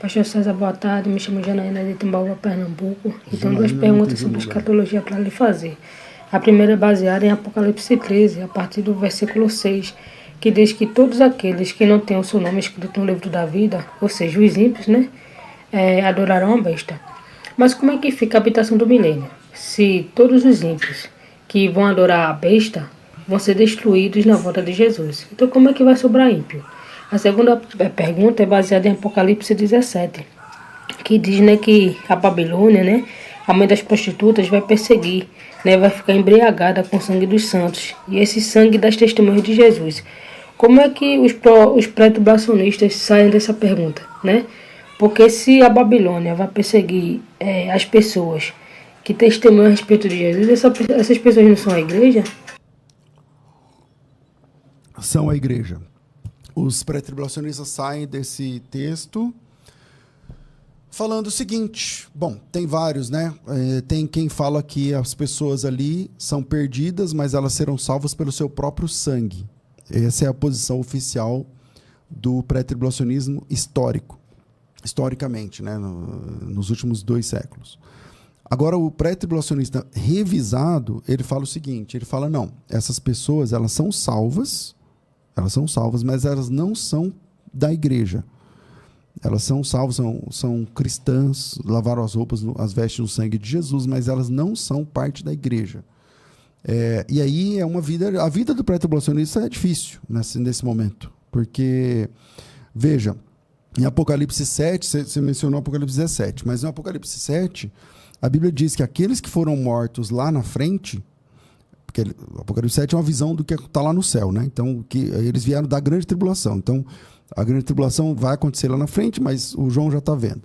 Pastor César, boa tarde. Me chamo Janaína de Timbaúba, Pernambuco. E tenho duas perguntas sobre escatologia para lhe fazer. A primeira é baseada em Apocalipse 13, a partir do versículo 6, que diz que todos aqueles que não têm o seu nome escrito no livro da vida, ou seja, os ímpios, né, adorarão a besta. Mas como é que fica a habitação do milênio? Se todos os ímpios que vão adorar a besta vão ser destruídos na volta de Jesus. Então como é que vai sobrar ímpio? A segunda pergunta é baseada em Apocalipse 17, que diz, né, que a Babilônia, né, a mãe das prostitutas, vai perseguir, né, vai ficar embriagada com o sangue dos santos, e esse sangue das testemunhas de Jesus. Como é que os pré-tribulacionistas saem dessa pergunta, né? Porque se a Babilônia vai perseguir as pessoas que testemunham a respeito de Jesus, essas pessoas não são a igreja? São a igreja. Os pré-tribulacionistas saem desse texto falando o seguinte, bom, tem vários, né? Tem quem fala que as pessoas ali são perdidas, mas elas serão salvas pelo seu próprio sangue. Essa é a posição oficial do pré-tribulacionismo historicamente, né? Nos últimos 2 séculos. Agora, o pré-tribulacionista revisado, ele fala o seguinte, ele fala, não, essas pessoas, elas são salvas, mas elas não são da igreja. Elas são salvas, são cristãs, lavaram as roupas, as vestes no sangue de Jesus, mas elas não são parte da igreja. E aí a vida do pré-tribulacionista é difícil nesse momento, porque, veja, em Apocalipse 7, você mencionou Apocalipse 17, mas em Apocalipse 7, a Bíblia diz que aqueles que foram mortos lá na frente, porque o Apocalipse 7 é uma visão do que está lá no céu, né? Então, que eles vieram da grande tribulação. Então, a grande tribulação vai acontecer lá na frente, mas o João já está vendo.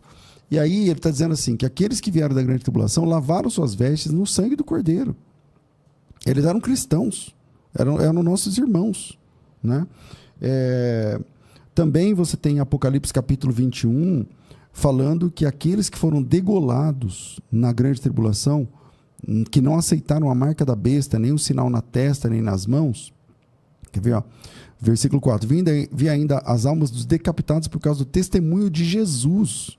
E aí ele está dizendo assim, que aqueles que vieram da grande tribulação lavaram suas vestes no sangue do Cordeiro. Eles eram cristãos, eram nossos irmãos, né? Também você tem Apocalipse capítulo 21, falando que aqueles que foram degolados na grande tribulação, que não aceitaram a marca da besta, nem o sinal na testa, nem nas mãos. Quer ver? Ó? Versículo 4. Vi ainda as almas dos decapitados por causa do testemunho de Jesus.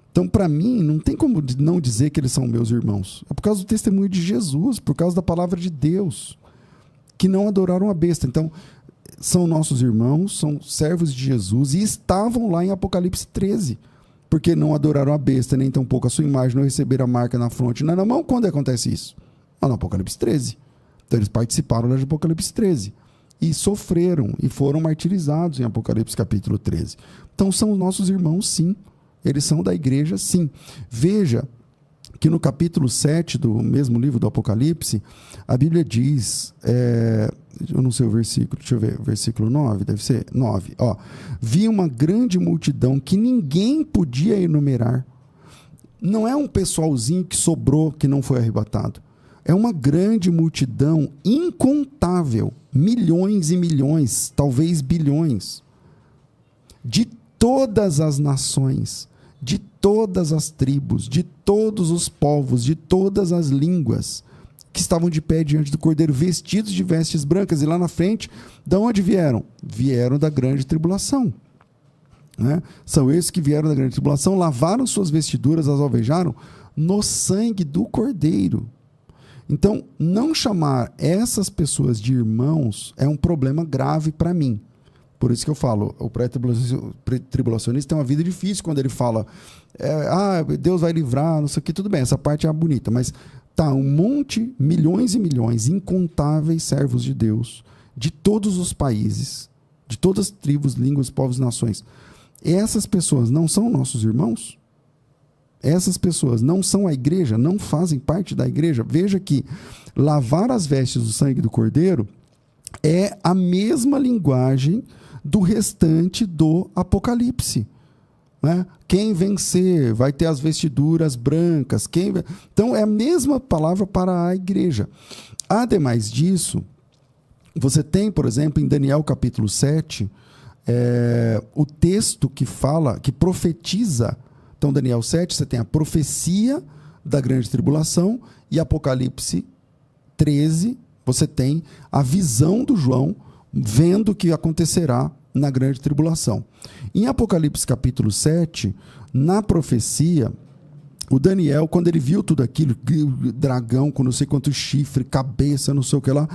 Então, para mim, não tem como não dizer que eles são meus irmãos. É por causa do testemunho de Jesus, por causa da palavra de Deus, que não adoraram a besta. Então, são nossos irmãos, são servos de Jesus e estavam lá em Apocalipse 13. Porque não adoraram a besta, nem tampouco a sua imagem, não receberam a marca na fronte, não na mão. Quando acontece isso? No Apocalipse 13. Então eles participaram de Apocalipse 13. E sofreram, e foram martirizados em Apocalipse capítulo 13. Então são nossos irmãos, sim. Eles são da igreja, sim. Veja que no capítulo 7 do mesmo livro do Apocalipse, a Bíblia diz, eu não sei o versículo, deixa eu ver, versículo 9, deve ser 9, ó, vi uma grande multidão que ninguém podia enumerar. Não é um pessoalzinho que sobrou, que não foi arrebatado. É uma grande multidão incontável, milhões e milhões, talvez bilhões, de todas as nações, de todas as tribos, de todos os povos, de todas as línguas, que estavam de pé diante do Cordeiro, vestidos de vestes brancas. E lá na frente, de onde vieram? Vieram da grande tribulação. Né? São esses que vieram da grande tribulação, lavaram suas vestiduras, as alvejaram no sangue do Cordeiro. Então, não chamar essas pessoas de irmãos é um problema grave para mim. Por isso que eu falo, o pré-tribulacionista tem uma vida difícil quando ele fala Deus vai livrar, não sei o que, tudo bem, essa parte é bonita, mas tá um monte, milhões e milhões, incontáveis servos de Deus, de todos os países, de todas as tribos, línguas, povos e nações. Essas pessoas não são nossos irmãos? Essas pessoas não são a igreja, não fazem parte da igreja? Veja que lavar as vestes do sangue do Cordeiro é a mesma linguagem do restante do Apocalipse. Né? Quem vencer vai ter as vestiduras brancas. Então, é a mesma palavra para a igreja. Ademais disso, você tem, por exemplo, em Daniel capítulo 7, o texto que fala, que profetiza. Então, Daniel 7, você tem a profecia da grande tribulação, e Apocalipse 13, você tem a visão do João vendo o que acontecerá na grande tribulação. Em Apocalipse capítulo 7, na profecia, o Daniel, quando ele viu tudo aquilo, dragão com não sei quanto chifre, cabeça, não sei o que lá,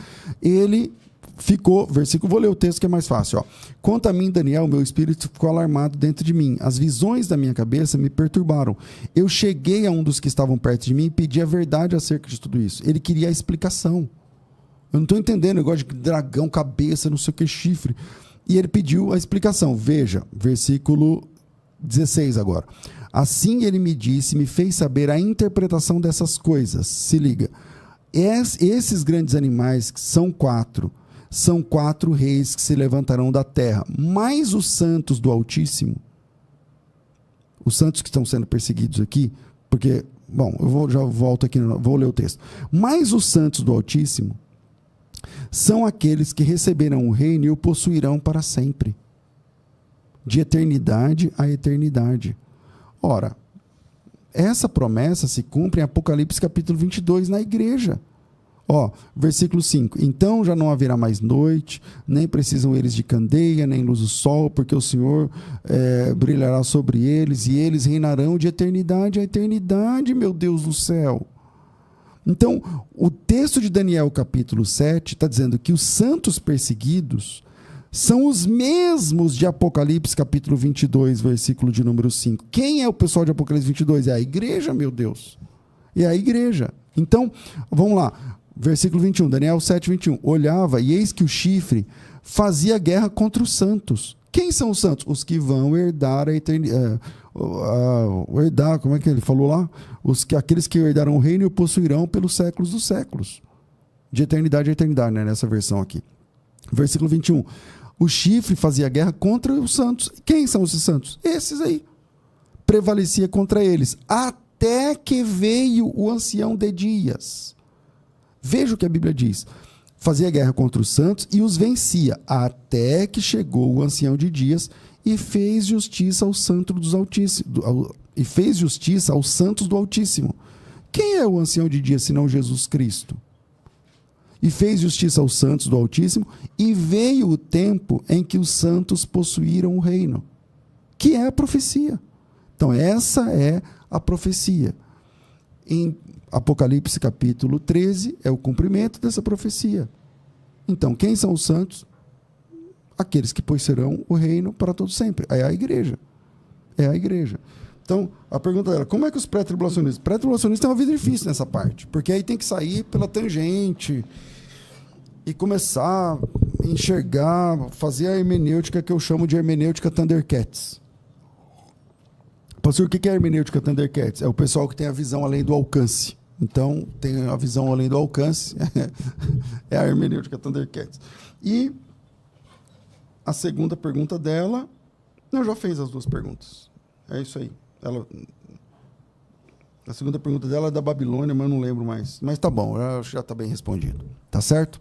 ele ficou, versículo, vou ler o texto que é mais fácil, ó. Quanto a mim, Daniel, meu espírito ficou alarmado dentro de mim. As visões da minha cabeça me perturbaram. Eu cheguei a um dos que estavam perto de mim e pedi a verdade acerca de tudo isso. Ele queria a explicação. Eu não estou entendendo, negócio de dragão, cabeça, não sei o que, chifre. E ele pediu a explicação. Veja, versículo 16 agora. Assim ele me disse, me fez saber a interpretação dessas coisas. Se liga. Esses grandes animais, que são 4, são 4 reis que se levantarão da terra, mais os santos do Altíssimo. Os santos que estão sendo perseguidos aqui, porque, bom, já volto aqui, vou ler o texto. Mais os santos do Altíssimo são aqueles que receberão o reino e o possuirão para sempre, de eternidade a eternidade. Ora, essa promessa se cumpre em Apocalipse capítulo 22 na igreja. Ó, versículo 5. Então já não haverá mais noite, nem precisam eles de candeia, nem luz do sol, porque o Senhor brilhará sobre eles, e eles reinarão de eternidade a eternidade, meu Deus do céu. Então, o texto de Daniel capítulo 7 está dizendo que os santos perseguidos são os mesmos de Apocalipse capítulo 22, versículo de número 5. Quem é o pessoal de Apocalipse 22? É a igreja, meu Deus. É a igreja. Então, vamos lá. Versículo 21, Daniel 7, 21. Olhava, e eis que o chifre fazia guerra contra os santos. Quem são os santos? Os que vão herdar a eternidade. Herdar, como é que ele falou lá? Aqueles que herdarão o reino e o possuirão pelos séculos dos séculos. De eternidade a eternidade, né? Nessa versão aqui. Versículo 21. O chifre fazia guerra contra os santos. Quem são esses santos? Esses aí. Prevalecia contra eles. Até que veio o ancião de dias. Veja o que a Bíblia diz. Fazia guerra contra os santos e os vencia, até que chegou o ancião de dias e fez justiça ao santo dos Altíssimos, e fez justiça aos santos do Altíssimo. Quem é o ancião de dias, senão Jesus Cristo? E fez justiça aos santos do Altíssimo, e veio o tempo em que os santos possuíram o reino, que é a profecia. Então, essa é a profecia. Em Apocalipse capítulo 13 é o cumprimento dessa profecia. Então, quem são os santos? Aqueles que possuirão o reino para todo sempre. É a igreja. É a igreja. Então, a pergunta era, como é que os pré-tribulacionistas... Pré-tribulacionistas têm uma vida difícil nessa parte, porque aí tem que sair pela tangente e começar a enxergar, fazer a hermenêutica que eu chamo de hermenêutica Thundercats. Pastor, o que é a hermenêutica Thundercats? É o pessoal que tem a visão além do alcance. Então, tem a visão além do alcance, é a hermenêutica Thundercats. E a segunda pergunta dela, não, já fez as duas perguntas. É isso aí. A segunda pergunta dela é da Babilônia, mas eu não lembro mais. Mas tá bom, já está bem respondido. Tá certo?